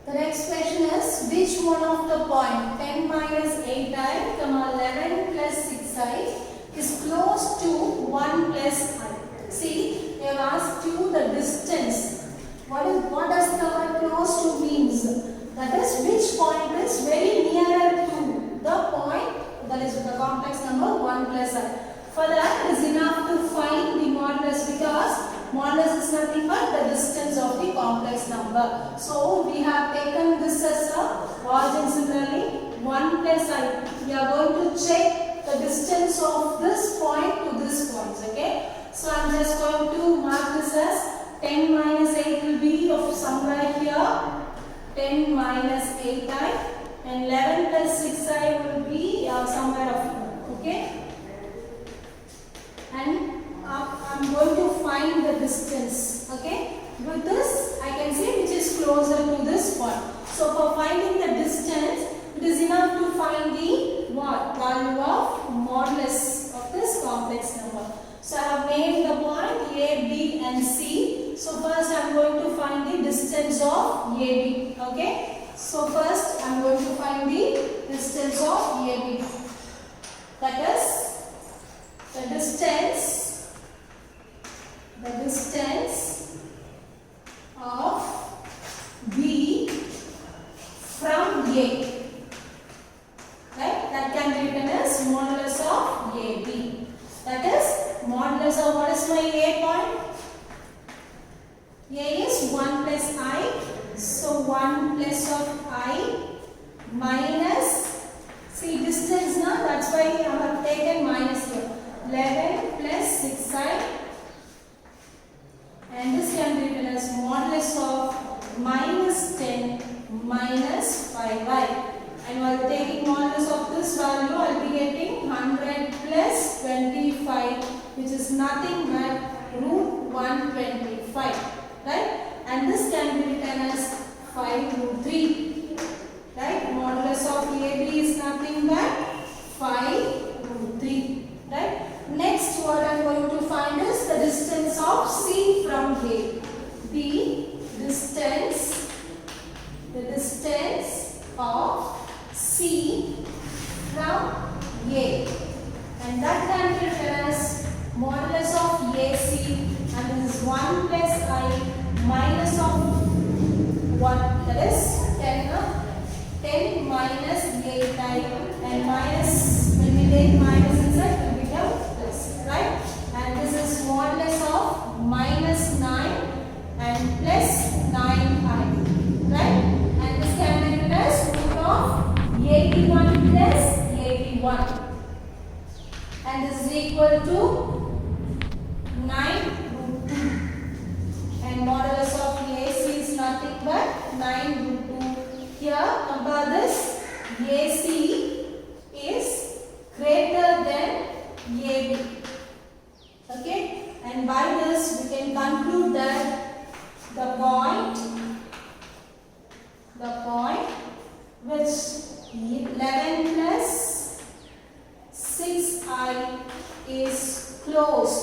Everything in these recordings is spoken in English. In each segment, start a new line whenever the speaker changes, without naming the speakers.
The next question is, which one of the point 10 minus 8i, 11 plus 6i is close to 1 plus I? See, they have asked you the distance. What does the word close to means? That is, which point is very nearer to the point that is the complex number 1 plus I. For that, it is enough to find the modulus, because modulus is nothing but the distance of the complex number. So we have taken this as a origin. Similarly, 1 plus I. We are going to check the distance of this point to this point. Okay. So I am just going to mark this as 10 minus 8 will be of somewhere here. 10 minus 8i, and 11 plus 6i will be somewhere of here. Okay. And I am going to find the distance. Okay. With this, I can see which is closer to this point. So for finding the distance, it is enough to find the value of modulus of this complex number. So I have named the point A, B and C. So first I am going to find the distance of AB. Okay. So first I am going to find the distance of AB. That is the distance of B from A. Right? That can be written as modulus of AB. That is modulus of what is my A point? A is 1 plus I. So 1 plus of I minus, see distance now, that's why I have taken minus here. 11 plus 6i, and this can be written as modulus of minus 10 minus 5i. And while taking modulus of this value, I will be getting 100 plus 25, which is nothing but root 125. Right? And this can be written as 5 root 3. Right? Modulus of AB is nothing but 5 root 3. Right? Next, what I am going to find is the distance of C from A. The distance of C from A. And that can be written as modulus of AC, and this is 1 plus I minus of 1, that is 10 minus 8i, and minus, when we take minus inside, it will become plus, right? And this is modulus of minus 9 and plus 9i, right? And this can be written as root of 81 plus 81, and this is equal to 9 root 2. And modulus of AC is nothing but 9 root 2. Here, compare this. AC is greater than AB. Okay? And by this, we can conclude that the point which 11 plus 6i is close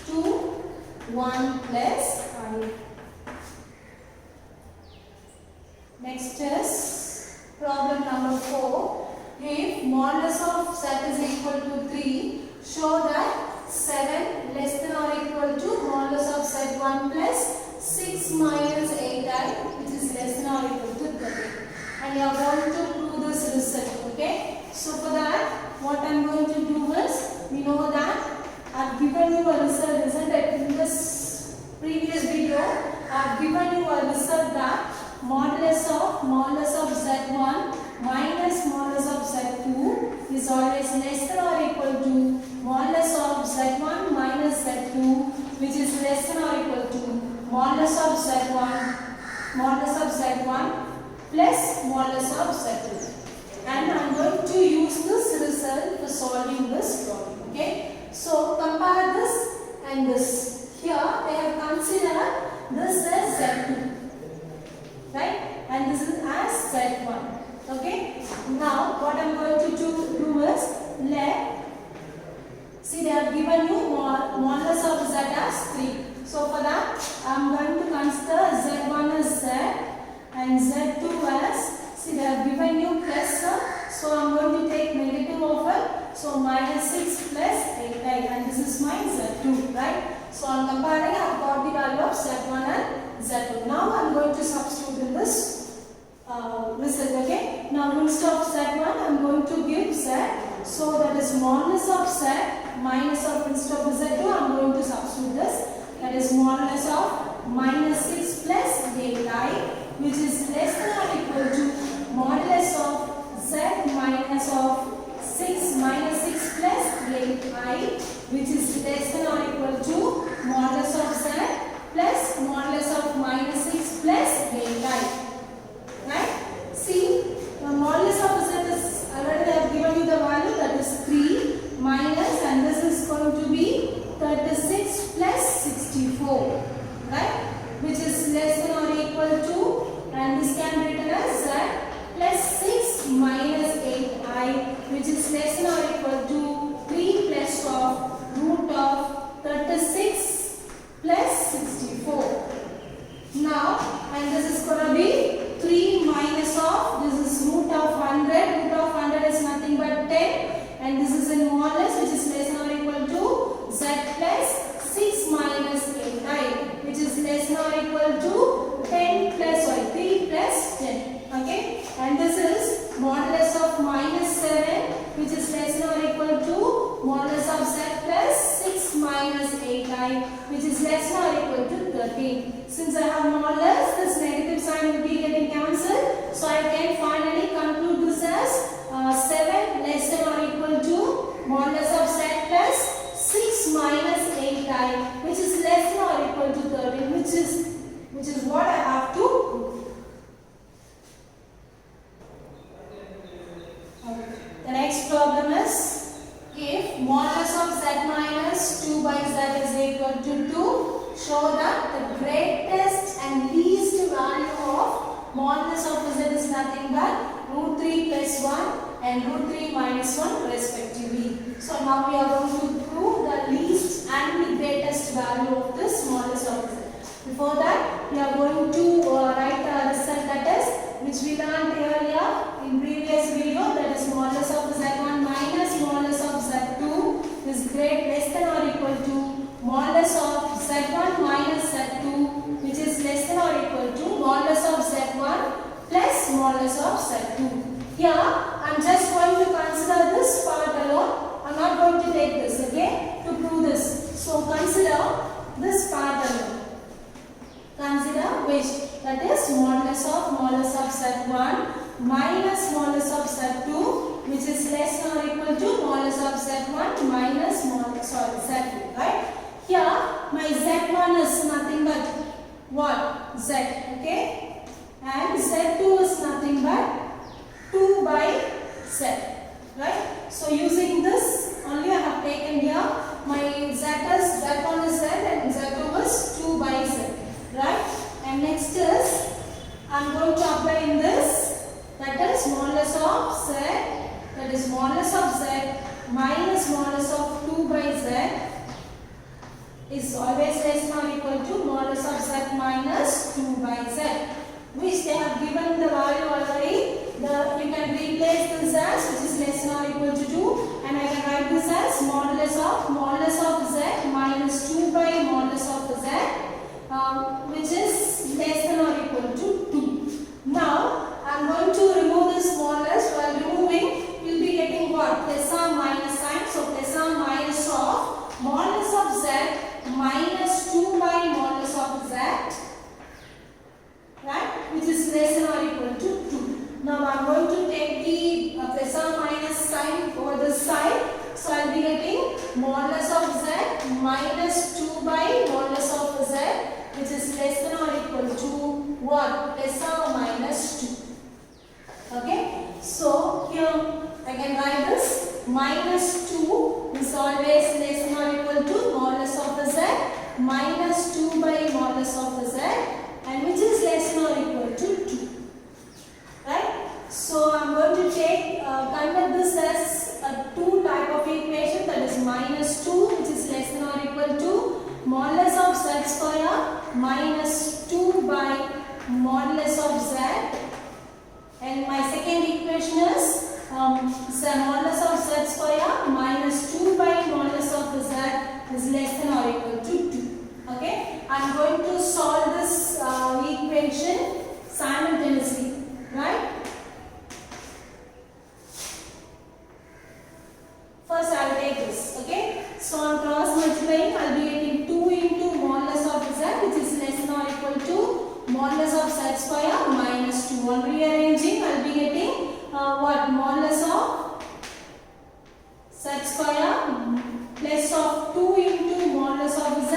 to 1 plus I. Next is problem number 4. If modulus of z is equal to 3, show that 7 less than or equal to modulus of z1 plus 6 minus 8i, which is less than or equal to 30. And you are going to prove this result. Okay. So for that, what I am going to do is, we know that I have given you a result, isn't it? In this previous video, I have given you a result that modulus of z1 minus modulus of z2 is always less than or equal to modulus of z1 minus z2, which is less than or equal to modulus of z1 plus modulus of z2. And I am going to use this result for solving this problem. Okay. So compare this and this. Here they have considered this as z2, right? And this is as z1. Okay. Now what I am going to do is, see, they have given you modulus of z as 3. So for that, I am going to consider z1 as z to substitute in this result. Okay. Now instead of Z1, I am going to give Z. So that is modulus of Z minus of instead of Z2, I am going to substitute this. That is modulus of minus 6 plus 8i, which is less than or equal to modulus of Z minus of 6 minus 6 plus 8i, which is less than or equal to modulus of Z plus modulus of minus 6 plus 8i. Right? See, the modulus of Z is already I have given you the value, that is 3 minus, and this is going to be 36 plus 64. Right? Which is less than or equal to, and this can be written as Z plus 6 minus 8i, which is less than or equal to 3 plus of root of 36 plus 64. Now, and this is going to be 3 minus of, this is root of 100, root of 100 is nothing but 10, and this is in modulus, which is less than or equal to Z plus 6 minus 8i, which is less than or equal to 10 plus 3 plus 10. Okay, and this is modulus of minus 7, which is less than or equal to modulus of Z plus 6 minus 8i, which is less than or equal to 13. Since I have modulus, this negative sign will be getting cancelled. So I can finally conclude this as 7 less than or equal to modulus of Z plus 6 minus 8i, which is less than or equal to 13, which is what I have to prove. The next problem is, if modulus of Z minus 2 by Z is equal to 2, show that the greatest and least value of modulus of Z is nothing but root 3 plus 1 and root 3 minus 1 respectively. So now we are going to prove the least and the greatest value of this modulus of Z. Before that, we are going to write a result, that is, which we learned earlier in previous video, that is modulus of Z1 minus modulus of Z2 is less than or equal to modulus of Z1 minus Z2, which is less than or equal to modulus of Z1 plus modulus of Z2. Here, I am just going to consider this part alone. I am not going to take this, okay, to prove this. So consider this part alone. Consider which, that is modulus of Z1 minus modulus of Z2, which is less than or equal to modulus of Z1 minus Z2, right? Here my Z1 is nothing but what? Z, okay? And Z2 is nothing but 2 by Z, right? So using this only I have taken here my Z1 is Z and Z2 is 2 by Z. Right? And next is, I am going to apply in this, that is modulus of Z, that is modulus of Z minus modulus of 2 by Z is always less than or equal to modulus of Z minus 2 by Z, which they have given the value already. You can replace this as, which is less than or equal to 2, and I can write this as modulus of Z minus 2 by modulus of Z, which is less than or equal to 2. Now, I am going to remove this modulus. While removing, we will be getting what? Plus or minus sign. So, plus or minus of modulus of Z minus 2 by modulus of Z, right? Which is less than or equal to 2. Now, I am going to take the plus or minus sign over this side. So, I will be getting modulus of Z minus 2 by modulus of Z, which is less than or equal to what? Plus or minus 2. Okay. So, here I can write this minus 2 is always less than or equal to modulus of Z minus 2 by modulus of Z, and which is less than or equal to 2. Right? So, I am going to take, convert this as a 2 type of equation, that is minus 2, which is less than or equal to modulus of Z square minus 2 by modulus of Z, and my second equation is modulus of Z square minus 2 by modulus of Z is less than or equal to 2. Okay. I'm going to solve this equation simultaneously, right? First I will take this, okay? So on cross multiplying, I will be getting 2 into modulus of z, which is less than or equal to modulus of z square minus 2. On rearranging, I will be getting what? Modulus of z square plus of 2 into modulus of z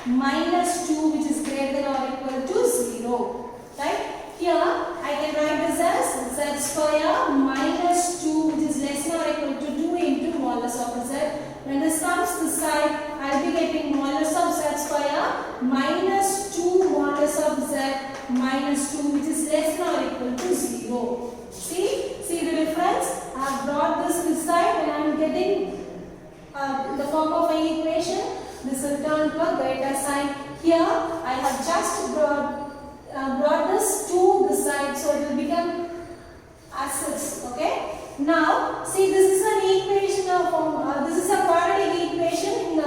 minus 2, which is greater than or equal to 0, right? Here I can write this as z square minus 2, which is less than or equal to 2 into modulus of z. When this comes this side, I will be getting modulus of z square minus 2 modulus of z minus 2, which is less than or equal to 0. See the difference? I have brought this side and I am getting the form of an equation. This will turn to a greater sign. Here I have just brought this to this side, so it will become as this. Okay. Now see, this is an equation of this is a quadratic equation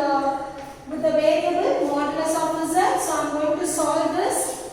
with the variable modulus of z. So I am going to solve this,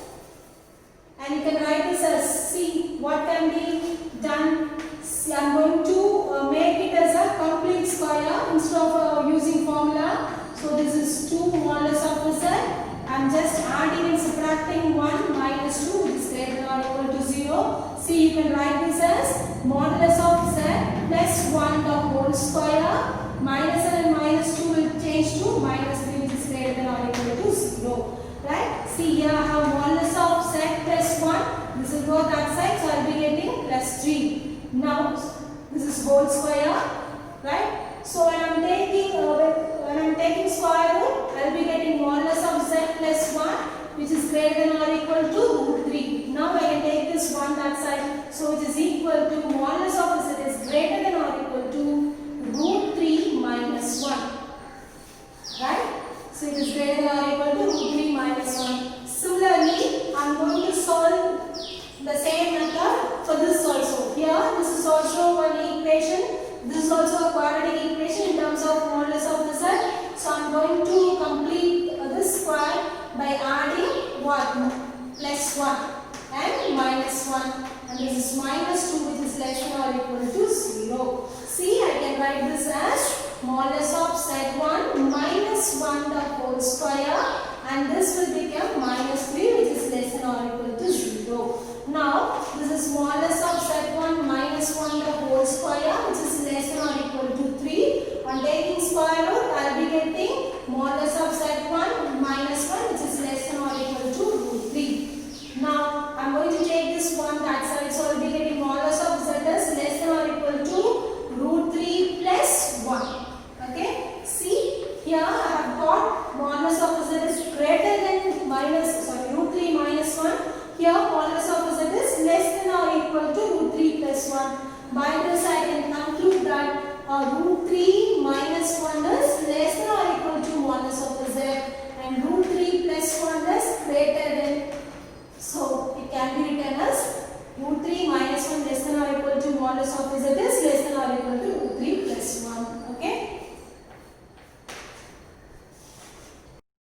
and you can write this as, see what can be done. See, I am going to make it as a complete square instead of using formula. So this is 2 modulus of z. I am just adding and subtracting 1 minus 2, which is greater than or equal to 0. See, you can write this as modulus of z plus 1 the whole square. Minus and minus 2 will change to minus 3, which is greater than or equal to 0. Right? See, here I have modulus of z plus 1. This will go that side, so I will be getting plus 3. Now, this is whole square. Right? So when I am taking square root, I will be getting modulus of z plus 1, which is greater than or equal to root 3. Now I can take this 1 that side, so which is equal to modulus of z is greater than or equal to root 3 minus 1. Right? So it is greater than or equal to root 3 minus 1. Similarly, I am going to solve the same method for this also. Here, this is also one equation. This is also a quadratic equation in terms of modulus of the z. So I am going to complete this square by adding what? Plus 1 and minus 1. And this is minus 2, which is less than or equal to 0. See, I can write this as modulus of z1 minus 1 the whole square. And this will become minus 3, which is less than or equal to 0. Now, this is modulus of z1 minus 1 the whole square, which is less than or equal to 3. On taking square root, I will be getting modulus of z1 minus 1, which is less than or equal to root 3. Now, I am going to take this 1 that side, so I will be getting modulus of z is less than or equal to root 3 plus 1. Okay? See, here I have got modulus of z is greater than root 3 minus 1. Here modulus of z is less than or equal to root 3 plus 1. By this I can conclude that root 3 minus 1 is less than or equal to modulus of z, and root 3 plus 1 is greater than. So it can be written as root 3 minus 1 less than or equal to modulus of z is